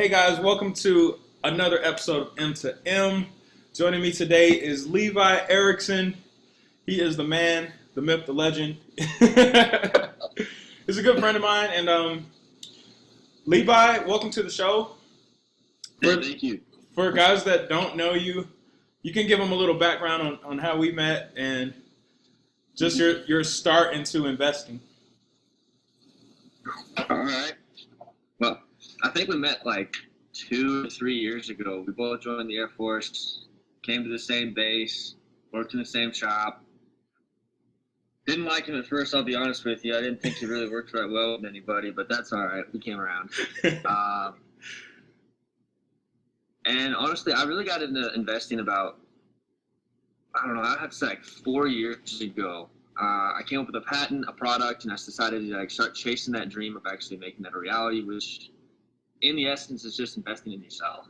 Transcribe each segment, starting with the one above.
Hey guys, welcome to another episode of M to M. Joining me today is Levi Erickson. He is the man, the myth, the legend. He's a good friend of mine. And Levi, welcome to the show. Thank you. For guys that don't know you, you can give them a little background on how we met and just your start into investing. All right. Well, I think we met like 2 or 3 years ago. We both joined the Air Force, came to the same base, worked in the same shop. Didn't like him at first, I'll be honest with you. I didn't think he really worked right well with anybody, but that's all right. We came around. And honestly, I really got into investing about, I don't know, I'd have to say like 4 years ago. I came up with a patent, a product, and I decided to like start chasing that dream of actually making that a reality, which in the essence is just investing in yourself.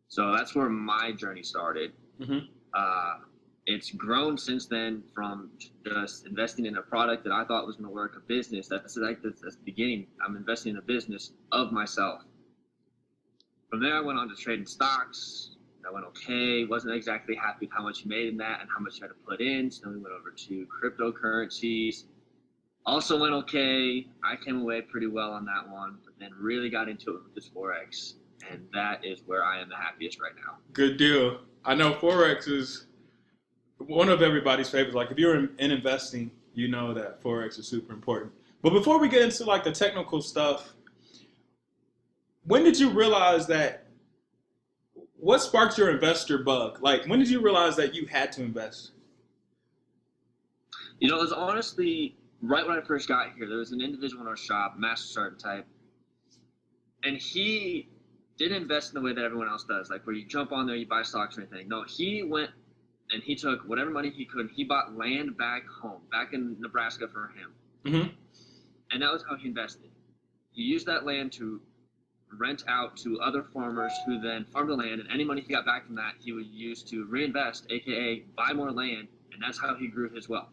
So that's where my journey started. Mm-hmm. It's grown since then from just investing in a product that I thought was going to work, a business. That's the beginning. I'm investing in a business of myself. From there, I went on to trading stocks. That went okay. Wasn't exactly happy with how much you made in that and how much you had to put in. So then we went over to cryptocurrencies. Also went okay. I came away pretty well on that one, but then really got into it with this Forex. And that is where I am the happiest right now. Good deal. I know Forex is one of everybody's favorites. Like if you're in investing, you know that Forex is super important. But before we get into like the technical stuff, when did you realize that? What sparked your investor bug? Like, when did you realize that you had to invest? You know, it was honestly right when I first got here. There was an individual in our shop, master sergeant type, and he didn't invest in the way that everyone else does, like where you jump on there, you buy stocks or anything. No, he went and he took whatever money he could. He bought land back home, back in Nebraska for him. Mm-hmm. And that was how he invested. He used that land to rent out to other farmers who then farmed the land, and any money he got back from that he would use to reinvest, aka buy more land, and that's how he grew his wealth.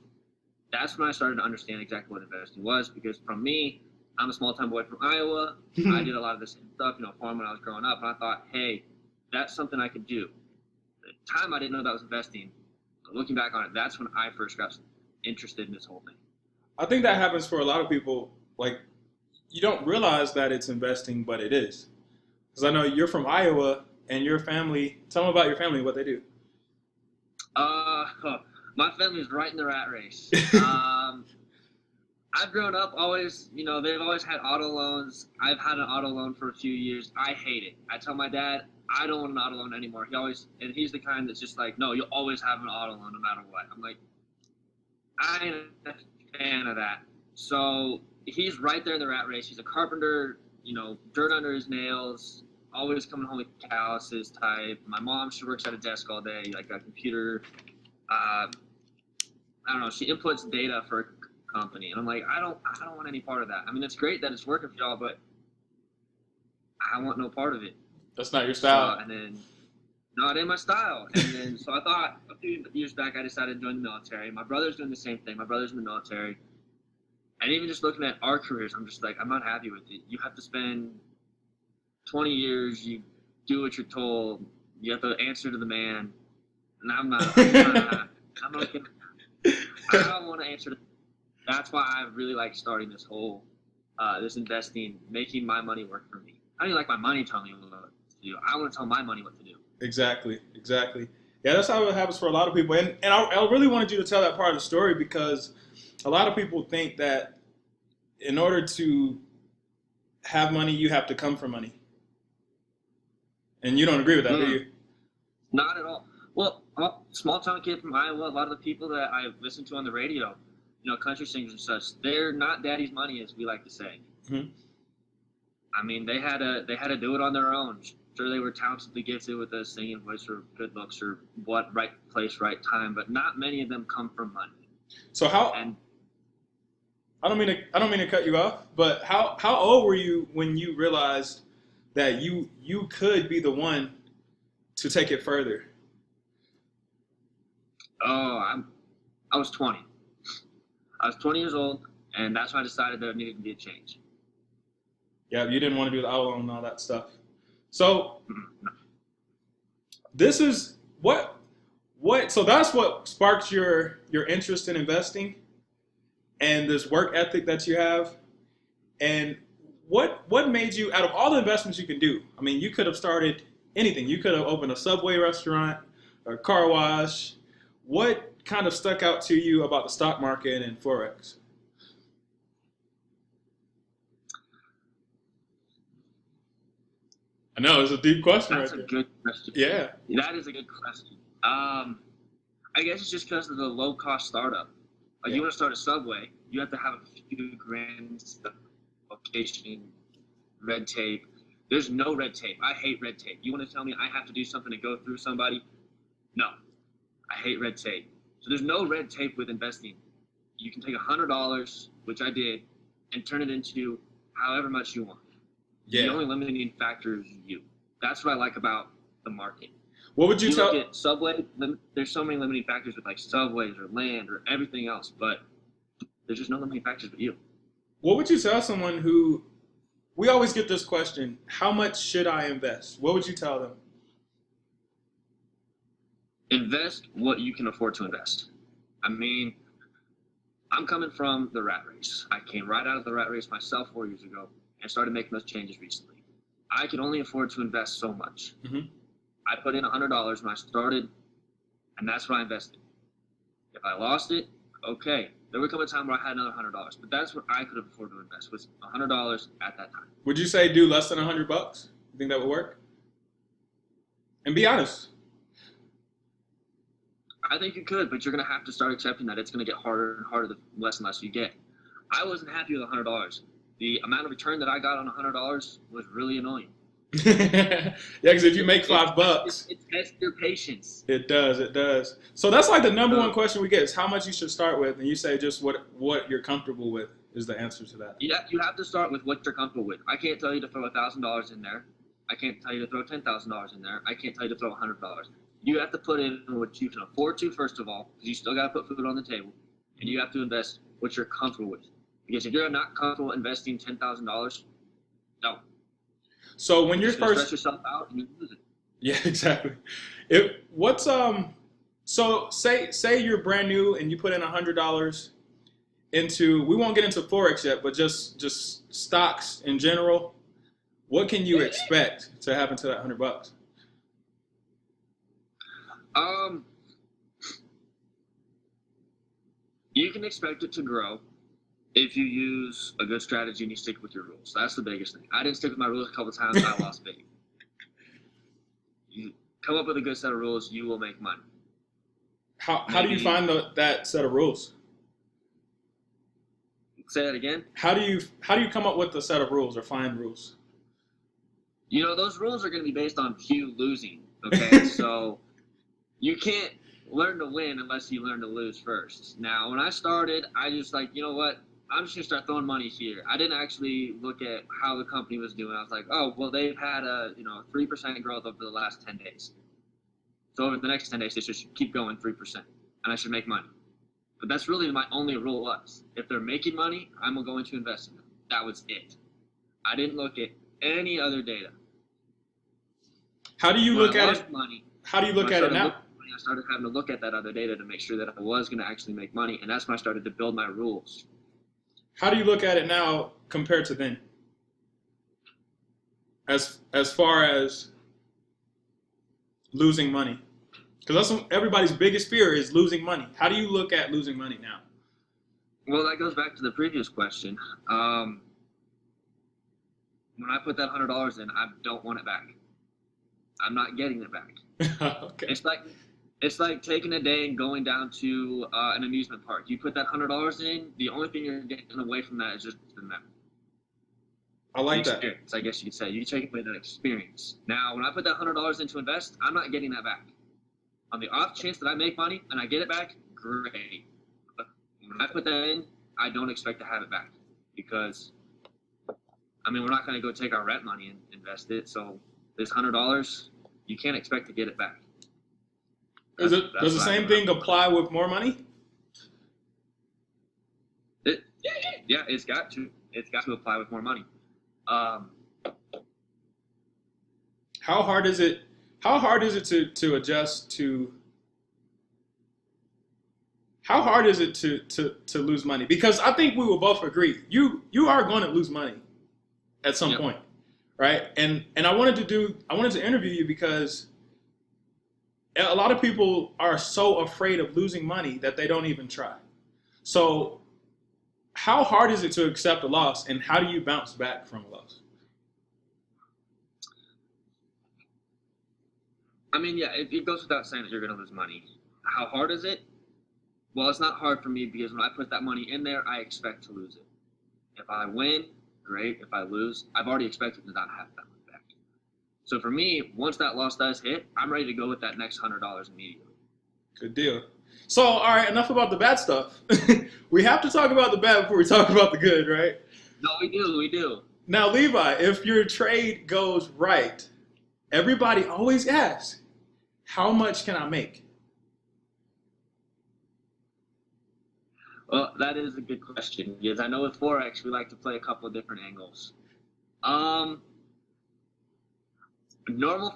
That's when I started to understand exactly what investing was, because from me, I'm a small-time boy from Iowa. I did a lot of this stuff, farm when I was growing up, and I thought, hey, that's something I could do. At the time, I didn't know that was investing. But looking back on it, that's when I first got interested in this whole thing. I think that happens for a lot of people. Like, you don't realize that it's investing, but it is. Because I know you're from Iowa, and your family, tell them about your family, what they do. My family's right in the rat race. I've grown up always, they've always had auto loans. I've had an auto loan for a few years. I hate it. I tell my dad, I don't want an auto loan anymore. He's the kind that's just like, no, you'll always have an auto loan no matter what. I'm like, I ain't a fan of that. So he's right there in the rat race. He's a carpenter, dirt under his nails, always coming home with calluses type. My mom, she works at a desk all day, like a computer. I don't know. She inputs data for a company, and I'm like, I don't want any part of that. I mean, it's great that it's working for y'all, but I want no part of it. That's not your style. And then, no, it ain't my style. And then, so I thought a few years back, I decided to join the military. My brother's doing the same thing. My brother's in the military. And even just looking at our careers, I'm just like, I'm not happy with it. You have to spend 20 years, you do what you're told, you have to answer to the man. And I'm not I don't want to answer to. That's why I really like starting this whole, this investing, making my money work for me. I don't even like my money telling me what to do. I want to tell my money what to do. Exactly. Yeah, that's how it happens for a lot of people. And I really wanted you to tell that part of the story because a lot of people think that in order to have money, you have to come from money. And you don't agree with that, do you? Not at all. Well, I'm a small-town kid from Iowa. A lot of the people that I listen to on the radio, country singers and such, they're not daddy's money, as we like to say. Mm-hmm. I mean, they had to do it on their own. Sure, they were talentedly gifted with a singing voice or good looks or what right place, right time, but not many of them come from money. So I don't mean to cut you off, but how old were you when you realized that you could be the one to take it further? Oh, I was 20. I was 20 years old, and that's when I decided there needed to be a change. Yeah, you didn't want to do the auto loan and all that stuff. So this is what so that's what sparked your interest in investing and this work ethic that you have. And what made you, out of all the investments you can do, I mean, you could have started anything. You could have opened a Subway restaurant, a car wash. What kind of stuck out to you about the stock market and Forex? I know it's a deep question. That's right a there. good question. Yeah. That is a good question. I guess it's just because of the low cost startup. Like Yeah. you want to start a Subway, you have to have a few grand stuff, location, red tape. There's no red tape. I hate red tape. You want to tell me I have to do something to go through somebody? No, I hate red tape. So there's no red tape with investing. You can take $100, which I did, and turn it into however much you want. The Yeah. only limiting factor is you. That's what I like about the market. What would you You tell? look at Subway, there's so many limiting factors with like Subways or land or everything else, but there's just no limiting factors with you. What would you tell someone who? We always get this question: how much should I invest? What would you tell them? Invest what you can afford to invest. I mean, I'm coming from the rat race. I came right out of the rat race myself 4 years ago and started making those changes recently. I could only afford to invest so much. Mhm. I put in $100 when I started, and that's what I invested. If I lost it, okay. There would come a time where I had another $100, but that's what I could have afforded to invest, was $100 at that time. Would you say do less than $100? You think that would work? And be honest. I think you could, but you're going to have to start accepting that it's going to get harder and harder the less and less you get. I wasn't happy with $100. The amount of return that I got on $100 was really annoying. Yeah, because if you make $5, It tests your patience. it does. It does. So that's like the number one question we get is how much you should start with, and you say just what you're comfortable with is the answer to that. Yeah, you have to start with what you're comfortable with. I can't tell you to throw $1,000 in there. I can't tell you to throw $10,000 in there. I can't tell you to throw $100. You have to put in what you can afford to, first of all, because you still got to put food on the table, and you have to invest what you're comfortable with. Because if you're not comfortable investing $10,000, no. So when you're You're gonna first, stress yourself out and you lose it. yeah, exactly. So say you're brand new and you put in $100 into. We won't get into Forex yet, but just stocks in general. What can you expect to happen to that $100? You can expect it to grow if you use a good strategy and you stick with your rules. That's the biggest thing. I didn't stick with my rules a couple times. I lost big. You come up with a good set of rules, you will make money. How do you find that set of rules? Say that again. How do you come up with the set of rules or find rules? You know, those rules are going to be based on you losing. Okay, so you can't learn to win unless you learn to lose first. Now, when I started, I just like, you know what? I'm just gonna start throwing money here. I didn't actually look at how the company was doing. I was like, oh, well, they've had a 3% growth over the last 10 days. So over the next 10 days, they should keep going 3%, and I should make money. But that's really my only rule was. If they're making money, I'm going to invest in them. That was it. I didn't look at any other data. How do you When look I at lost it? money, How do you look at it now? I started having to look at that other data to make sure that I was going to actually make money, and that's when I started to build my rules. How do you look at it now compared to then? As far as losing money, because that's everybody's biggest fear is losing money. How do you look at losing money now? Well, that goes back to the previous question. When I put that $100 in, I don't want it back. I'm not getting it back. Okay. It's like taking a day and going down to an amusement park. You put that $100 in, the only thing you're getting away from that is just the memory. I like that. Experience, I guess you could say. You take away that experience. Now, when I put that $100 in to invest, I'm not getting that back. On the off chance that I make money and I get it back, great. But when I put that in, I don't expect to have it back because, I mean, we're not going to go take our rent money and invest it. So this $100, you can't expect to get it back. Does the same thing apply with more money? Yeah, it's got to. It's got to apply with more money. How hard is it? How hard is it to adjust to? How hard is it to lose money? Because I think we will both agree you are going to lose money at some Yep. point, right? And I wanted to interview you because a lot of people are so afraid of losing money that they don't even try. So, how hard is it to accept a loss, and how do you bounce back from a loss? I mean, yeah, it goes without saying that you're going to lose money. How hard is it? Well, it's not hard for me because when I put that money in there, I expect to lose it. If I win, great. If I lose, I've already expected to not have that money back. So for me, once that loss does hit, I'm ready to go with that next $100 immediately. Good deal. So, all right, enough about the bad stuff. We have to talk about the bad before we talk about the good, right? No, we do. Now, Levi, if your trade goes right, everybody always asks, how much can I make? Well, that is a good question because I know with Forex, we like to play a couple of different angles. Normal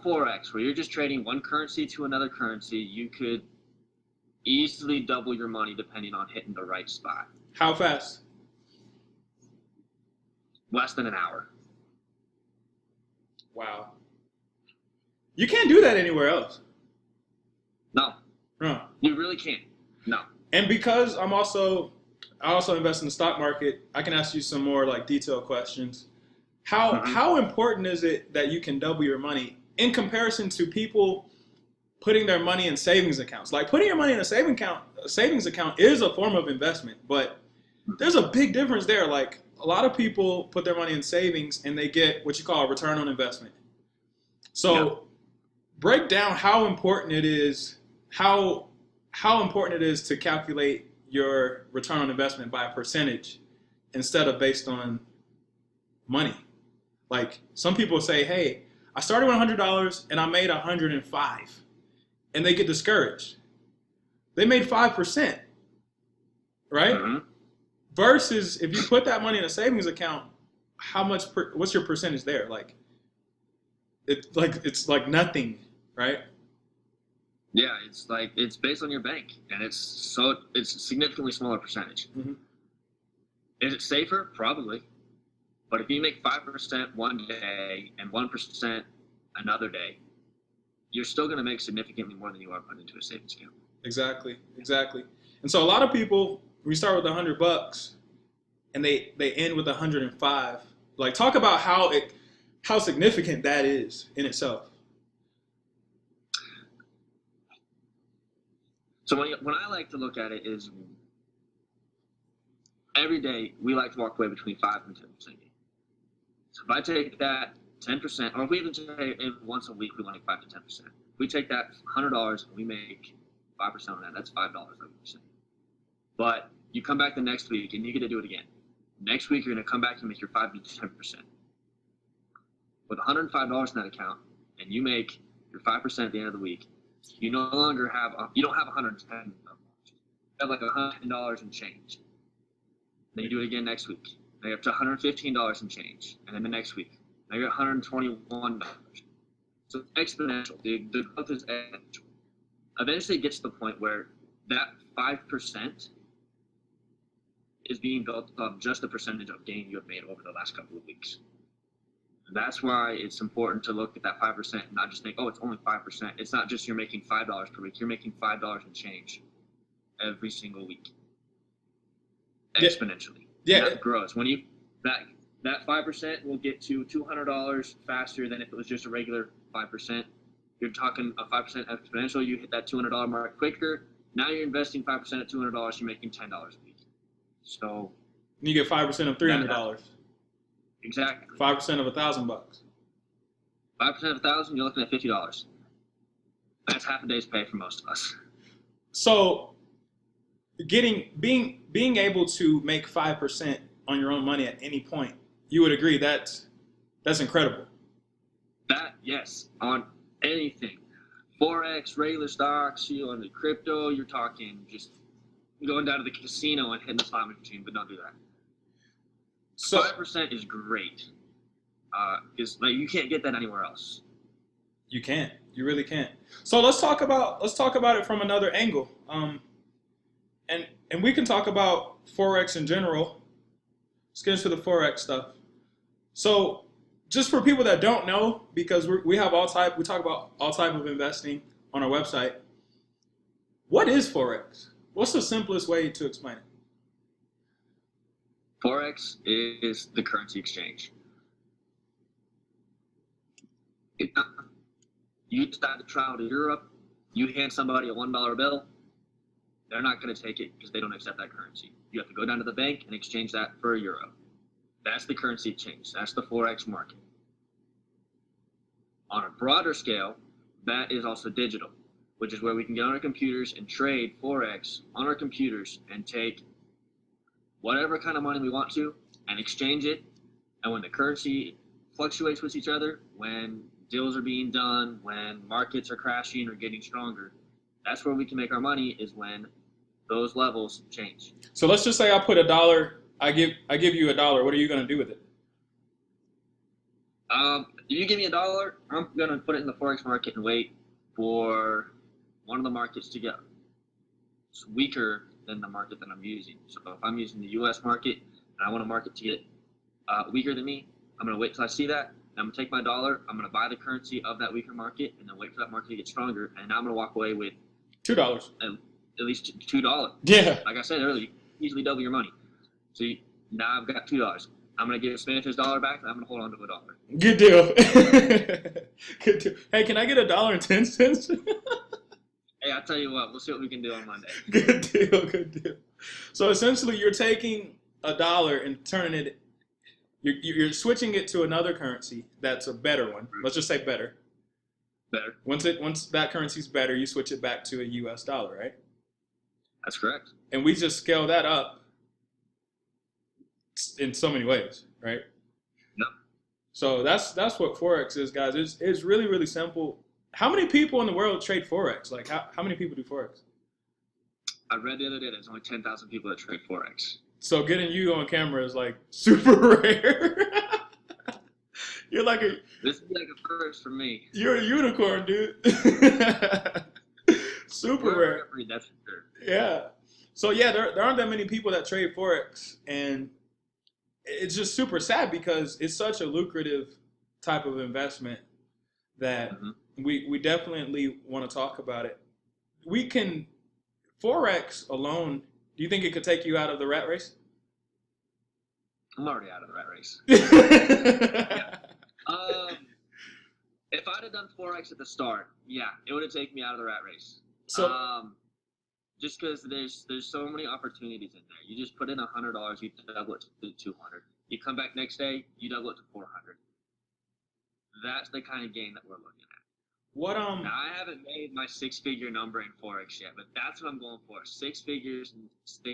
Forex, where you're just trading one currency to another currency, you could easily double your money depending on hitting the right spot. How fast? Less than an hour. Wow. You can't do that anywhere else. No, Huh. you really can't. No. And because I also invest in the stock market, I can ask you some more like detailed questions. How important is it that you can double your money in comparison to people putting their money in savings accounts? Like putting your money in a savings account is a form of investment, but there's a big difference there. Like a lot of people put their money in savings and they get what you call a return on investment. So break down how important it is, how important it is to calculate your return on investment by a percentage instead of based on money. Like some people say, hey, I started with $100 and I made $105, and they get discouraged. They made 5%, right? Mm-hmm. Versus if you put that money in a savings account, what's your percentage there? It's like nothing, right? Yeah, it's based on your bank, and it's a significantly smaller percentage. Mm-hmm. Is it safer? Probably. But if you make 5% one day and 1% another day, you're still going to make significantly more than you are putting into a savings account. Exactly. And so a lot of people, we start with $100 and they end with 105. Like talk about how significant that is in itself. So when I like to look at it is every day we like to walk away between 5 and 10% gain. So if I take that 10%, or if we even say once a week we want to make 5 to 10%, we take that $100 and we make 5% on that. That's $5, like you said. But you come back the next week and you get to do it again. Next week you're going to come back and make your 5 to 10%. With $105 in that account, and you make your 5% at the end of the week, you no longer have you don't have $110. You have like $110 and change. Then you do it again next week. Now you're up to $115 and change, and then the next week, now you're at $121. So it's exponential. The growth is exponential. Eventually, it gets to the point where that 5% is being built up just the percentage of gain you have made over the last couple of weeks. And that's why it's important to look at that 5% and not just think, oh, it's only 5%. It's not just you're making $5 per week. You're making $5 and change every single week, exponentially. Yeah, that grows. When you that 5% will get to $200 faster than if it was just a regular 5%. You're talking a 5% exponential. You hit that $200 mark quicker. Now you're investing 5% at $200. You're making $10 a week. So you get 5% of $300. Exactly. 5% of $1,000. 5% of $1,000, you're looking at $50. That's half a day's pay for most of us. So, being able to make 5% on your own money at any point, you would agree that's incredible. That, yes, on anything, Forex, regular stocks, on the crypto, you're talking just going down to the casino and hitting the slot machine, but don't do that. So 5% is great. Because you can't get that anywhere else. You can't. You really can't. So let's talk about it from another angle. And we can talk about Forex in general. Let's get into the Forex stuff. So just for people that don't know, because we talk about all type of investing on our website. What is Forex? What's the simplest way to explain it? Forex is the currency exchange. You decide to travel to Europe, you hand somebody a $1 bill, they're not going to take it because they don't accept that currency. You have to go down to the bank and exchange that for a euro. That's the currency exchange. That's the Forex market. On a broader scale, that is also digital, which is where we can get on our computers and trade Forex on our computers and take whatever kind of money we want to and exchange it. And when the currency fluctuates with each other, when deals are being done, when markets are crashing or getting stronger, that's where we can make our money, is when those levels change. So let's just say I put $1. I give you $1. What are you going to do with it? If you give me $1, I'm going to put it in the Forex market and wait for one of the markets to go. It's weaker than the market that I'm using. So if I'm using the U.S. market and I want a market to get weaker than me, I'm going to wait till I see that. I'm going to take my $1, I'm going to buy the currency of that weaker market, and then wait for that market to get stronger, and now I'm going to walk away with $2. At least $2. Yeah. Like I said earlier, you easily double your money. So now I've got $2. I'm going to give Spanish his $1 back, and I'm going to hold on to $1. Good deal. Good deal. Hey, can I get $1.10? Hey, I'll tell you what, we'll see what we can do on Monday. Good deal. Good deal. So essentially, you're taking $1 and turning it. You're switching it to another currency that's a better one. Let's just say better. Better. Once that currency's better, you switch it back to a U.S. dollar, right? That's correct. And we just scale that up in so many ways, right? No. So that's what Forex is, guys. It's really, really simple. How many people in the world trade Forex? Like, how many people do Forex? I read the other day there's only 10,000 people that trade Forex. So getting you on camera is like super rare. You're like This is like a first for me. You're a unicorn, dude. Super rare. That's for sure. Yeah. So yeah, there aren't that many people that trade Forex, and it's just super sad because it's such a lucrative type of investment that we definitely want to talk about it. Forex alone, do you think it could take you out of the rat race? I'm already out of the rat race. If I'd have done Forex at the start, yeah, it would have taken me out of the rat race. So, just because there's so many opportunities in there. You just put in $100, you double it to 200. You come back next day, you double it to 400. That's the kind of game that we're looking at. Now, I haven't made my six-figure number in Forex yet, but that's what I'm going for. 6 figures in 6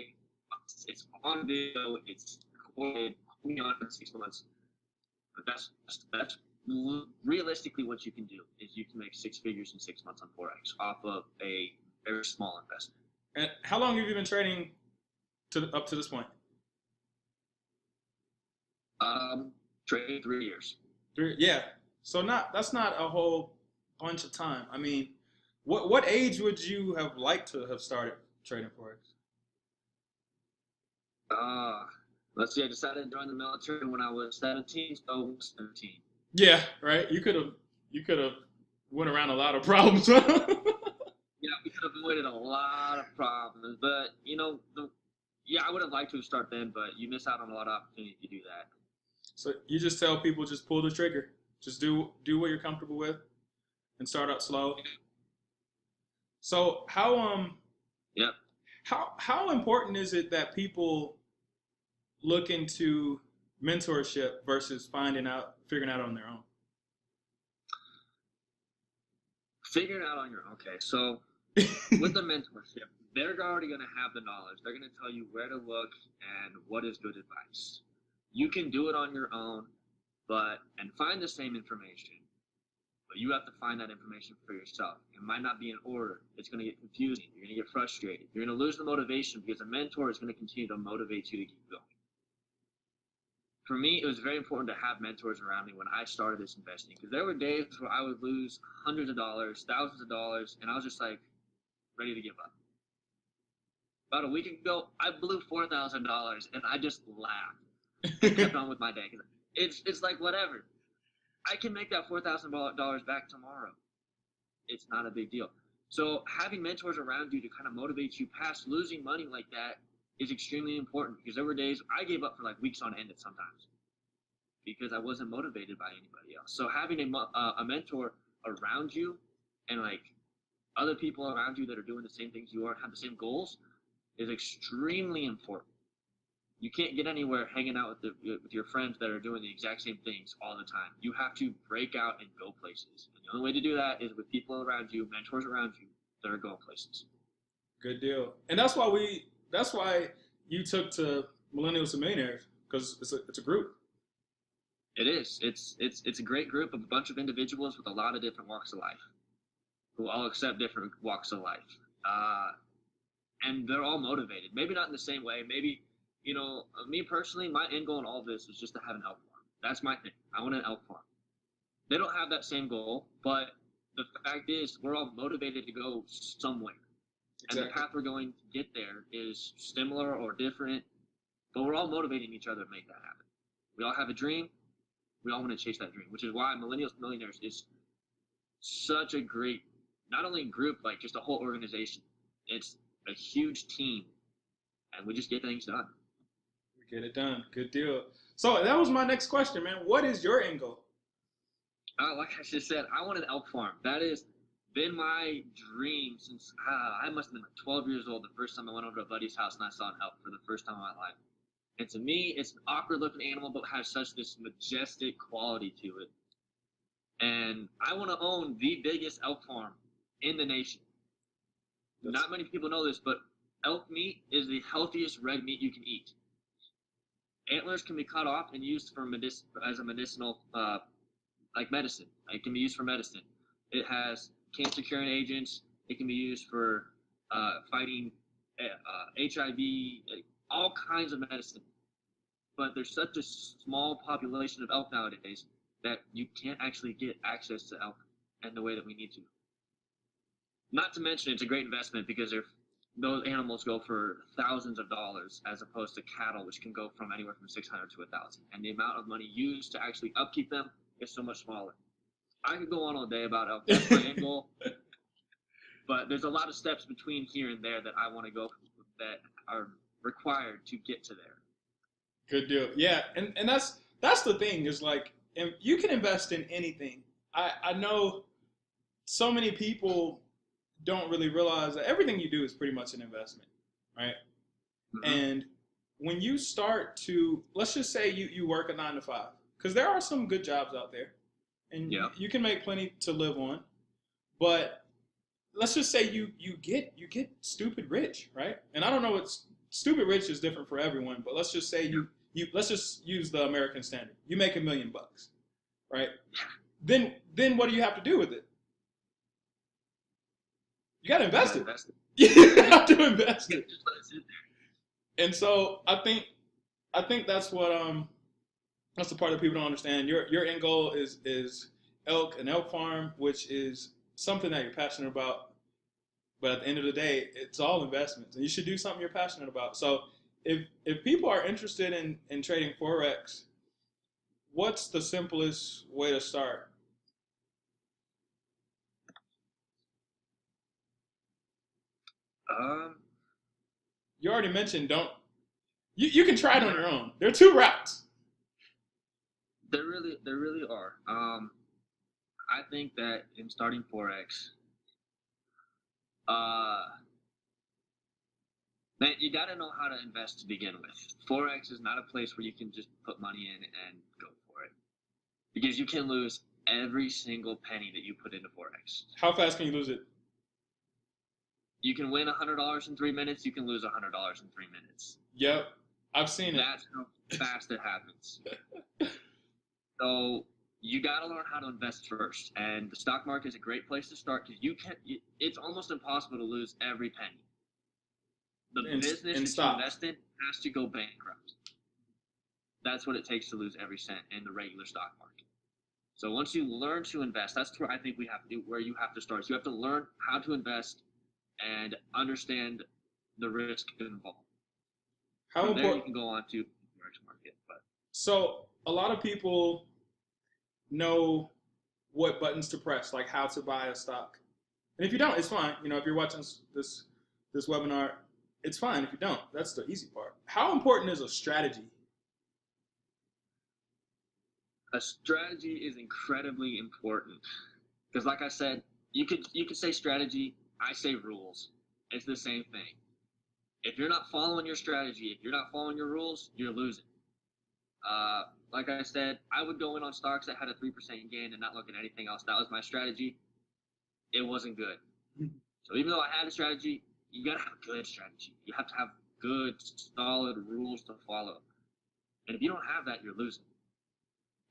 months. It's on video. It's recorded. On in 6 months. But that's realistically what you can do, is you can make 6 figures in 6 months on Forex off of a very small investment. And how long have you been trading up to this point? Trading 3 years. Yeah. So that's not a whole bunch of time. I mean, what age would you have liked to have started trading Forex? Let's see. I decided to join the military when I was 17, so I was 17. Yeah, right. You could have went around a lot of problems. Yeah, we could have avoided a lot of problems, but I would have liked to start then, but you miss out on a lot of opportunity to do that. So you just tell people, just pull the trigger, just do what you're comfortable with, and start out slow. So how important is it that people look into mentorship versus figuring out on their own? Figuring out on your own. Okay, so with the mentorship, they're already going to have the knowledge. They're going to tell you where to look and what is good advice. You can do it on your own, and find the same information, but you have to find that information for yourself. It might not be in order. It's going to get confusing. You're going to get frustrated. You're going to lose the motivation because a mentor is going to continue to motivate you to keep going. for me, it was very important to have mentors around me when I started this investing, because there were days where I would lose hundreds of dollars, thousands of dollars, and I was just like ready to give up. About a week ago, I blew $4,000, and I just laughed and kept on with my day. It's like, whatever. I can make that $4,000 back tomorrow. It's not a big deal. So having mentors around you to kind of motivate you past losing money like that is extremely important, because there were days I gave up for like weeks on end sometimes because I wasn't motivated by anybody else. So having a mentor around you, and like other people around you that are doing the same things you are, have the same goals, is extremely important. You can't get anywhere hanging out with your friends that are doing the exact same things all the time. You have to break out and go places. And the only way to do that is with people around you, mentors around you that are going places. Good deal. And that's why you took to Millennials and Millionaires, because it's a group. It is. It's a great group of a bunch of individuals with a lot of different walks of life, who all accept different walks of life. And they're all motivated. Maybe not in the same way. Maybe, me personally, my end goal in all this is just to have an elk farm. That's my thing. I want an elk farm. They don't have that same goal, but the fact is we're all motivated to go somewhere. Exactly. And the path we're going to get there is similar or different, but we're all motivating each other to make that happen. We all have a dream. We all want to chase that dream, which is why Millennials Millionaires is such a great, not only group, like just a whole organization. It's a huge team, and we just get things done. We get it done. Good deal. So that was my next question, man. What is your end goal? Like I just said, I want an elk farm. That has been my dream since I must have been like 12 years old the first time I went over to a buddy's house and I saw an elk for the first time in my life. And to me, it's an awkward-looking animal, but has such this majestic quality to it. And I want to own the biggest elk farm in the nation. Not many people know this, but elk meat is the healthiest red meat you can eat. Antlers can be cut off and used for as a medicinal, like medicine. It can be used for medicine. It has cancer-curing agents. It can be used for fighting HIV, all kinds of medicine. But there's such a small population of elk nowadays that you can't actually get access to elk in the way that we need to. Not to mention, it's a great investment because those animals go for thousands of dollars as opposed to cattle, which can go from anywhere from 600 to 1,000. And the amount of money used to actually upkeep them is so much smaller. I could go on all day about elk. That's my end goal. But there's a lot of steps between here and there that I want to go that are required to get to there. Good deal. Yeah, and that's the thing, is like, you can invest in anything. I know so many people don't really realize that everything you do is pretty much an investment, right? Mm-hmm. And when you start to, let's just say you work a 9 to 5, because there are some good jobs out there, and you can make plenty to live on, but let's just say you get stupid rich, right? And I don't know what stupid rich is different for everyone, but let's just say let's just use the American standard. You make $1 million, right? Then what do you have to do with it? You got to invest it. You have to invest it. Just let it sit there. And so I think that's what that's the part that people don't understand. Your end goal is an elk farm, which is something that you're passionate about. But at the end of the day, it's all investments, and you should do something you're passionate about. So if people are interested in trading Forex, what's the simplest way to start? You already mentioned you can try it on your own. There are 2 routes. There really are. I think that in starting Forex, man, you got to know how to invest to begin with. Forex is not a place where you can just put money in and go for it, because you can lose every single penny that you put into Forex. How fast can you lose it? You can win $100 in 3 minutes. You can lose $100 in 3 minutes. Yep, I've seen it. That's how fast it happens. So you got to learn how to invest first, and the stock market is a great place to start because it's almost impossible to lose every penny. The business that you invest in has to go bankrupt. That's what it takes to lose every cent in the regular stock market. So once you learn to invest, that's where I think where you have to start. So you have to learn how to invest and understand the risk involved. How From there, you important? can go on to the Forex market. But So a lot of people know what buttons to press, like how to buy a stock. And if you don't, it's fine. You know, if you're watching this webinar, it's fine if you don't. That's the easy part. How important is a strategy? a strategy is incredibly important because, like I said, you could say strategy. I say rules. It's the same thing. If you're not following your strategy, if you're not following your rules, you're losing. Like I said, I would go in on stocks that had a 3% gain and not look at anything else. That was my strategy. It wasn't good. So even though I had a strategy, you gotta have a good strategy. You have to have good, solid rules to follow. And if you don't have that, you're losing.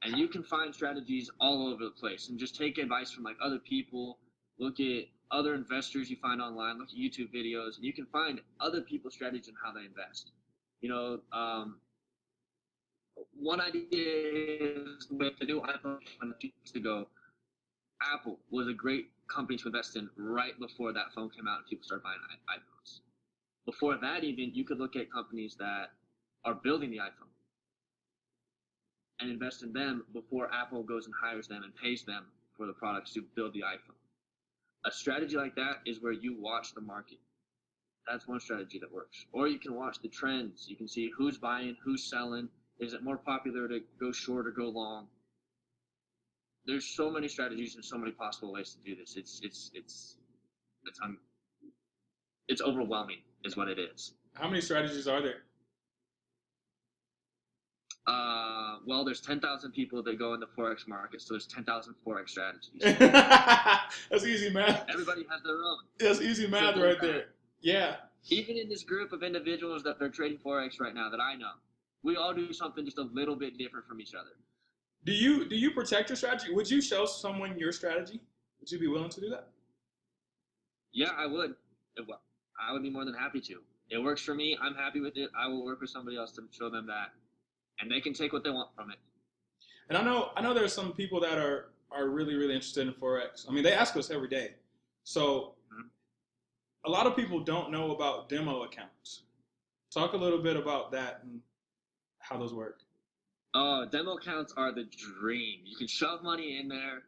And you can find strategies all over the place and just take advice from like other people. Look at other investors you find online. Look at YouTube videos, and you can find other people's strategies and how they invest. You know, one idea is with the new iPhone a few weeks ago. Apple was a great company to invest in right before that phone came out and people started buying iPhones. Before that, even you could look at companies that are building the iPhone and invest in them before Apple goes and hires them and pays them for the products to build the iPhone. A strategy like that is where you watch the market. That's one strategy that works. Or you can watch the trends. You can see who's buying, who's selling. Is it more popular to go short or go long? There's so many strategies and so many possible ways to do this. It's overwhelming, is what it is. How many strategies are there? Well, there's 10,000 people that go in the Forex market, so there's 10,000 Forex strategies. That's easy math. Everybody has their own. That's easy math right there. Yeah. Even in this group of individuals that they're trading Forex right now that I know, we all do something just a little bit different from each other. Do you protect your strategy? Would you show someone your strategy? Would you be willing to do that? Yeah, I would. I would be more than happy to. It works for me. I'm happy with it. I will work with somebody else to show them that, and they can take what they want from it. And I know there are some people that are really interested in Forex. I mean, they ask us every day. So a lot of people don't know about demo accounts. Talk a little bit about that and how those work. Demo accounts are the dream. You can shove money in there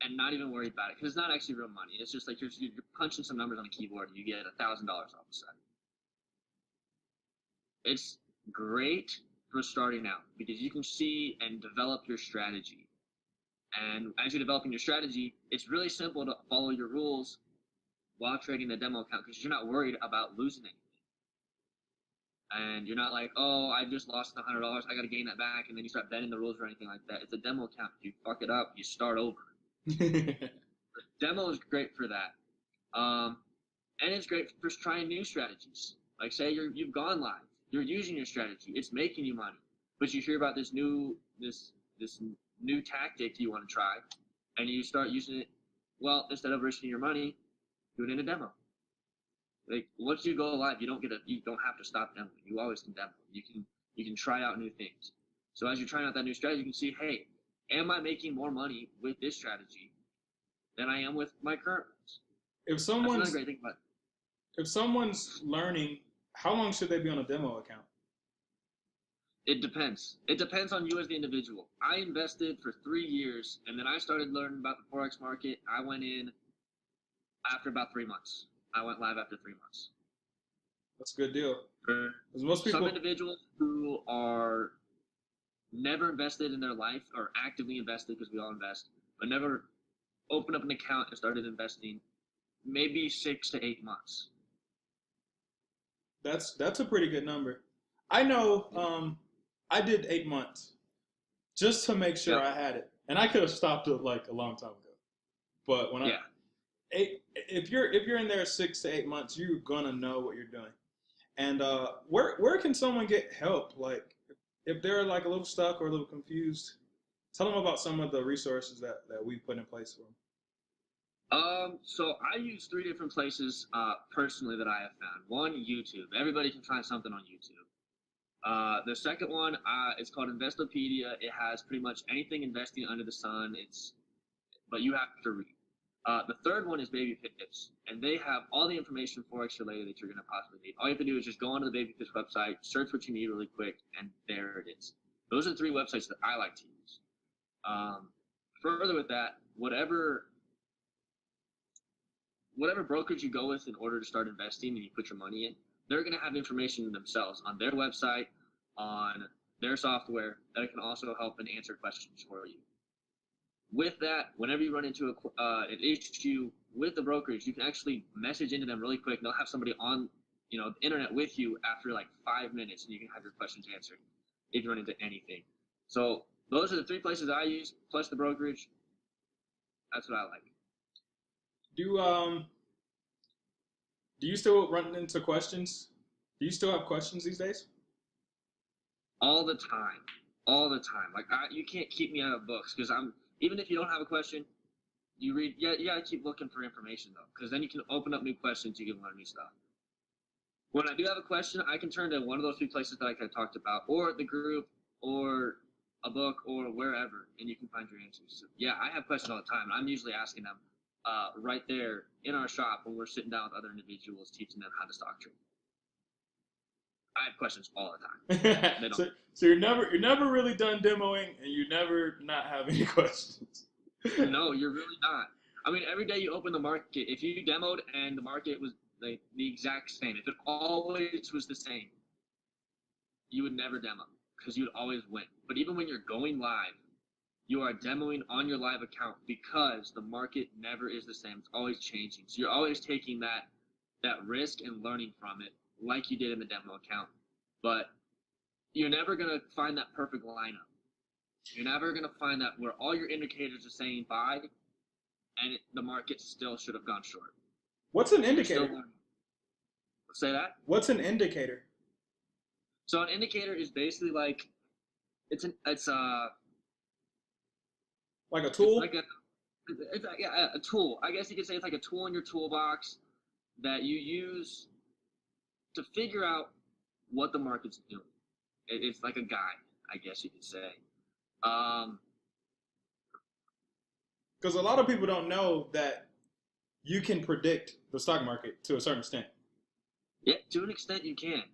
and not even worry about it because it's not actually real money. It's just like you're punching some numbers on a keyboard and you get $1,000 all of a sudden. It's great for starting out because you can see and develop your strategy. And as you're developing your strategy, it's really simple to follow your rules while trading the demo account because you're not worried about losing anything. And you're not like, oh, I just lost $100. I got to gain that back. And then you start bending the rules or anything like that. It's a demo account. If you fuck it up, you start over. The demo is great for that. And it's great for trying new strategies. Like say you've gone live. You're using your strategy. It's making you money. But you hear about this new tactic you want to try. And you start using it. Well, instead of risking your money, do it in a demo. Like once you go live, you don't have to stop demoing. You always can demo. You can try out new things. So as you're trying out that new strategy, you can see, hey, am I making more money with this strategy than I am with my current ones? That's another great thing about it. If someone's learning, how long should they be on a demo account? It depends. It depends on you as the individual. I invested for 3 years, and then I started learning about the Forex market. I went in after about 3 months. I went live after 3 months. That's a good deal. Most people, some individuals who are never invested in their life or actively invested, because we all invest, but never opened up an account and started investing, maybe 6 to 8 months. That's a pretty good number. I know I did 8 months just to make sure I had it. And I could have stopped it like a long time ago. But when if you're in there 6 to 8 months, you're gonna know what you're doing. And where can someone get help? Like if they're like a little stuck or a little confused, tell them about some of the resources that we put in place for them. So I use 3 different places personally that I have found. One, YouTube. Everybody can find something on YouTube. The second one, it's called Investopedia. It has pretty much anything investing under the sun. But you have to read. The third one is Baby Pips, and they have all the information Forex related that you're going to possibly need. All you have to do is just go onto the Baby Pips website, search what you need really quick, and there it is. Those are the 3 websites that I like to use. Further with that, whatever brokerage you go with in order to start investing and you put your money in, they're going to have information themselves on their website, on their software, that can also help and answer questions for you. With that, whenever you run into an issue with the brokerage, you can actually message into them really quick. They'll have somebody on the internet with you after like 5 minutes, and you can have your questions answered if you run into anything. So those are the 3 places I use, plus the brokerage. That's what I like. Do you still run into questions? Do you still have questions these days? All the time. Like you can't keep me out of books because even if you don't have a question, you read. Yeah, you gotta keep looking for information though, because then you can open up new questions. You can learn new stuff. When I do have a question, I can turn to one of those 3 places that I kind of talked about, or the group, or a book, or wherever, and you can find your answers. So, yeah, I have questions all the time, and I'm usually asking them right there in our shop when we're sitting down with other individuals, teaching them how to stock trade. I have questions all the time. So you're never really done demoing, and you never not have any questions. No, you're really not. I mean, every day you open the market. If you demoed and the market was like the exact same, if it always was the same, you would never demo because you would always win. But even when you're going live, you are demoing on your live account because the market never is the same. It's always changing. So you're always taking that risk and learning from it like you did in the demo account. But you're never going to find that perfect lineup. You're never going to find that where all your indicators are saying buy and the market still should have gone short. What's an indicator? Say that? What's an indicator? So an indicator is basically like it's like a tool? It's a tool. I guess you could say it's like a tool in your toolbox that you use to figure out what the market's doing. It's like a guide, I guess you could say. Because a lot of people don't know that you can predict the stock market to a certain extent. Yeah, to an extent you can.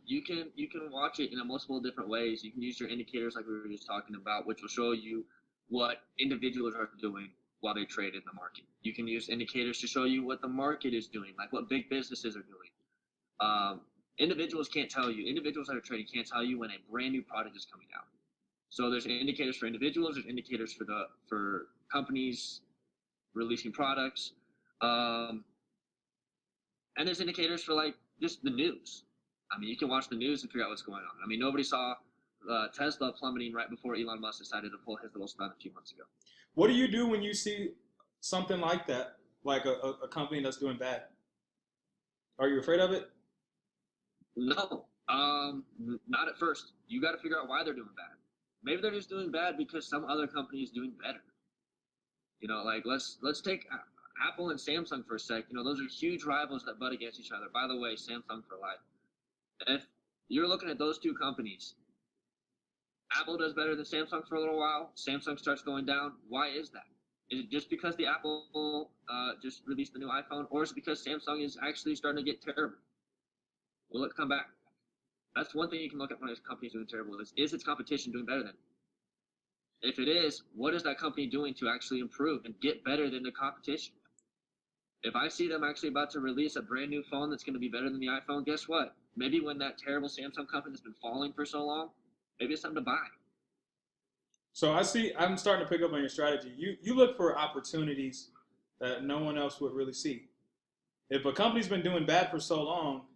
You can watch it in multiple different ways. You can use your indicators like we were just talking about, which will show you what individuals are doing while they trade in the market. You can use indicators to show you what the market is doing, like what big businesses are doing. Individuals can't tell you. Individuals that are trading can't tell you when a brand new product is coming out. So there's indicators for individuals. There's indicators for companies releasing products, and there's indicators for like just the news. I mean, you can watch the news and figure out what's going on. I mean, nobody saw Tesla plummeting right before Elon Musk decided to pull his little stunt a few months ago. What do you do when you see something like that, like a company that's doing bad? Are you afraid of it? No, not at first. You got to figure out why they're doing bad. Maybe they're just doing bad because some other company is doing better. Like let's take Apple and Samsung for a sec. Those are huge rivals that butt against each other. By the way, Samsung for life. If you're looking at those 2 companies, Apple does better than Samsung for a little while. Samsung starts going down. Why is that? Is it just because the Apple just released the new iPhone, or is it because Samsung is actually starting to get terrible? Will it come back? That's one thing you can look at when a company's doing terrible is its competition doing better than it? If it is, what is that company doing to actually improve and get better than the competition? If I see them actually about to release a brand new phone that's going to be better than the iPhone, guess what? Maybe when that terrible Samsung company that's been falling for so long, maybe it's time to buy. So I'm starting to pick up on your strategy. You look for opportunities that no one else would really see. If a company's been doing bad for so long,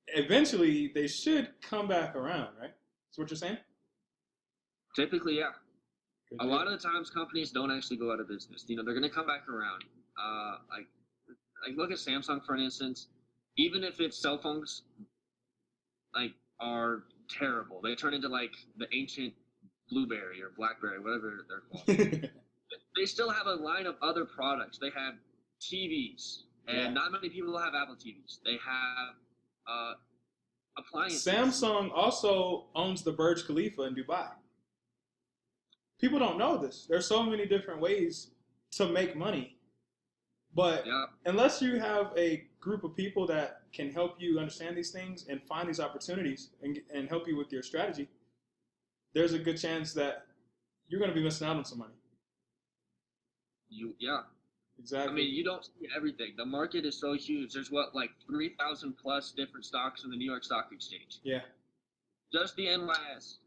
eventually they should come back around, right? That's what you're saying? Typically, yeah. A lot of the times companies don't actually go out of business. They're going to come back around. Like look at Samsung for instance. Even if its cell phones are terrible, they turn into like the ancient BlueBerry or BlackBerry, whatever they're called. They still have a line of other products. They have TVs, and not many people have Apple TVs. They have appliances. Samsung also owns the Burj Khalifa in Dubai. People don't know this. There's so many different ways to make money. But Yeah. unless you have a group of people that can help you understand these things and find these opportunities and help you with your strategy, there's a good chance that you're going to be missing out on some money. Yeah. Exactly. I mean, you don't see everything. The market is so huge. There's like 3,000 plus different stocks in the New York Stock Exchange. Yeah. Just the NYS.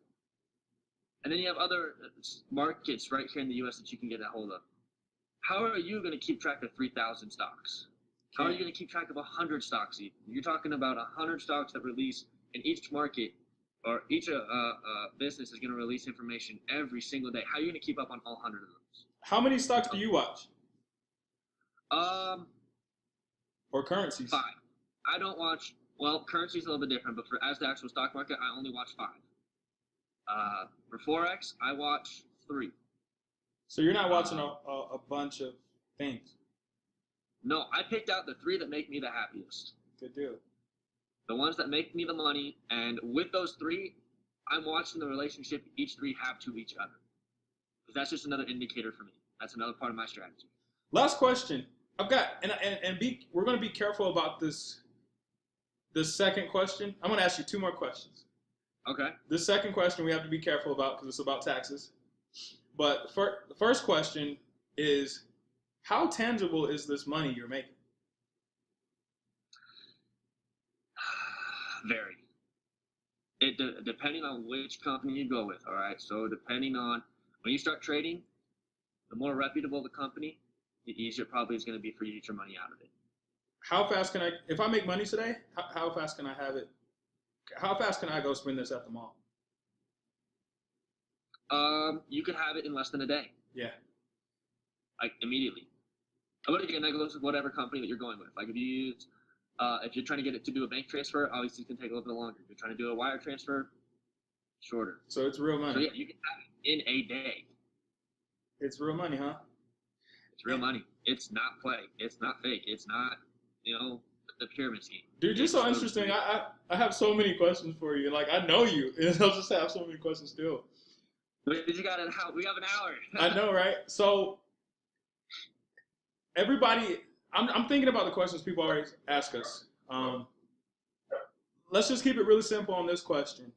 And then you have other markets right here in the U.S. that you can get a hold of. How are you going to keep track of 3,000 stocks? How are you going to keep track of 100 stocks even? You're talking about 100 stocks that release in each market, or each business is going to release information every single day. How are you going to keep up on all 100 of those? How many stocks do you watch? Or currencies? 5. I don't watch, well, currency is a little bit different, but as the actual stock market, I only watch 5. For Forex, I watch 3. So you're not watching a bunch of things. No, I picked out the 3 that make me the happiest. Good deal. The ones that make me the money, and with those 3, I'm watching the relationship each 3 have to each other. Because that's just another indicator for me. That's another part of my strategy. Last question. I've got, we're going to be careful about this second question. I'm going to ask you 2 more questions. Okay. The second question we have to be careful about because it's about taxes. But the first question is, how tangible is this money you're making? Very. Depending on which company you go with, all right? So depending on, when you start trading, the more reputable the company, the easier it probably is going to be for you to get your money out of it. How fast can if I make money today, how fast can I have it? How fast can I go spend this at the mall? You could have it in less than a day. Yeah. Like immediately. But again, that goes with whatever company that you're going with. Like if you're trying to get it to do a bank transfer, obviously it's going to take a little bit longer. If you're trying to do a wire transfer, shorter. So it's real money. So yeah, you can have it in a day. It's real money, huh? It's real money. It's not play. It's not fake. It's not, the pyramid scheme. Dude, you're so interesting. I have so many questions for you. Like, I know you, and I'll just have so many questions still. We have an hour. I know, right? So, everybody, I'm thinking about the questions people always ask us. Let's just keep it really simple on this question.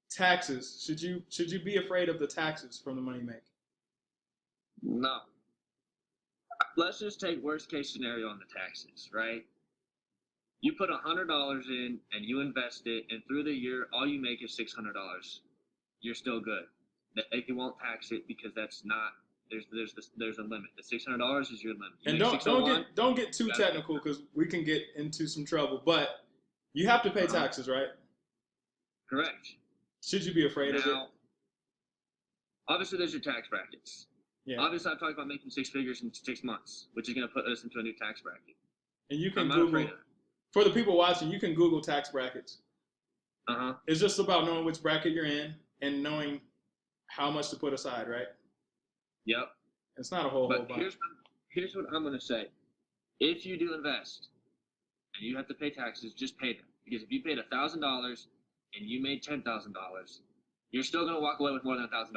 Taxes. Should you be afraid of the taxes from the money you make? No. Let's just take worst case scenario on the taxes, right? You put $100 in and you invest it, and through the year, all you make is $600. You're still good. They won't tax it because that's not. There's a limit. The $600 is your limit. And don't get too technical because we can get into some trouble. But you have to pay taxes, right? Correct. Should you be afraid of it? Obviously, there's your tax brackets. Yeah. Obviously, I've talked about making 6 figures in 6 months, which is going to put us into a new tax bracket. And you can I'm not Google, afraid of it. For the people watching, you can Google tax brackets. It's just about knowing which bracket you're in and knowing how much to put aside, right? Yep. It's not a whole bunch. Here's what I'm going to say. If you do invest and you have to pay taxes, just pay them. Because if you paid $1,000 and you made $10,000, you're still going to walk away with more than $1,000.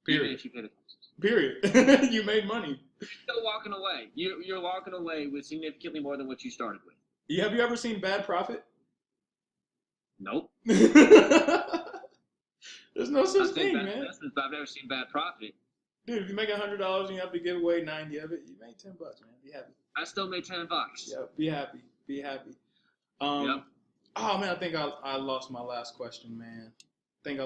Period. Even if you pay the taxes. Period. You made money. You're still walking away. You're walking away with significantly more than what you started with. Have you ever seen bad profit? Nope. There's no such thing, man. I've never seen bad profit. Dude, if you make $100 and you have to give away 90 of it, you made $10, man. Be happy. I still made $10. Yeah, be happy. Be happy. Yep. Oh man, I think I lost my last question, man. That's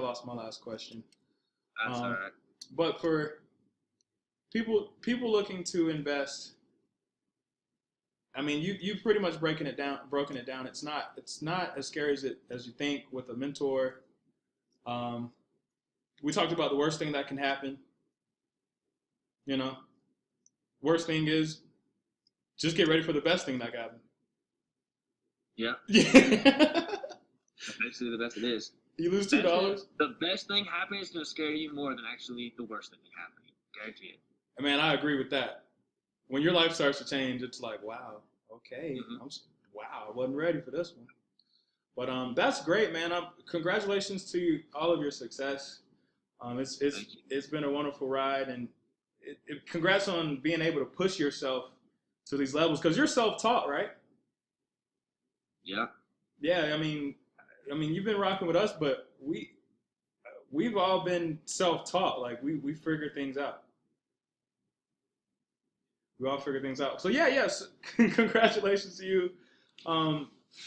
all right. But for people looking to invest, I mean, you've pretty much broken it down. It's not as scary as you think with a mentor. We talked about the worst thing that can happen. Worst thing is just get ready for the best thing that can happen. Yeah. Basically, the best it is. You lose $2. The best thing happening is going to scare you more than actually the worst thing happening. Guarantee it. Man, I agree with that. When your life starts to change, it's like, wow, okay, wow, I wasn't ready for this one. But that's great, man. Congratulations to you, all of your success. Thank you. It's been a wonderful ride, and congrats on being able to push yourself to these levels because you're self-taught, right? Yeah. Yeah, I mean, you've been rocking with us, but we've all been self-taught. Like we figure things out. We all figure things out. So yeah, yes, congratulations to you.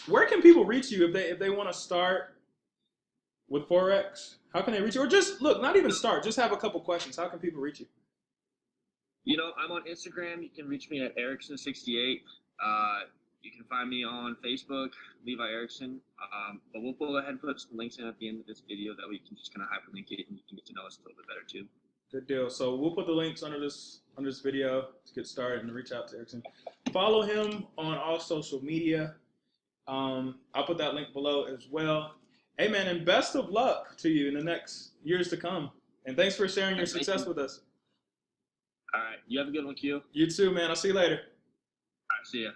Where can people reach you if they want to start with Forex? How can they reach you? Or just look, not even start. Just have a couple questions. How can people reach you? You know, I'm on Instagram. You can reach me at Erickson68. You can find me on Facebook, Levi Erickson. But we'll go ahead and put some links in at the end of this video that we can just kind of hyperlink it and you can get to know us a little bit better too. Good deal. So we'll put the links under this video to get started and reach out to Erickson. Follow him on all social media. I'll put that link below as well. Hey man, and best of luck to you in the next years to come. And thanks for sharing your success with us. All right. You have a good one, Q. You too, man. I'll see you later. All right. See ya.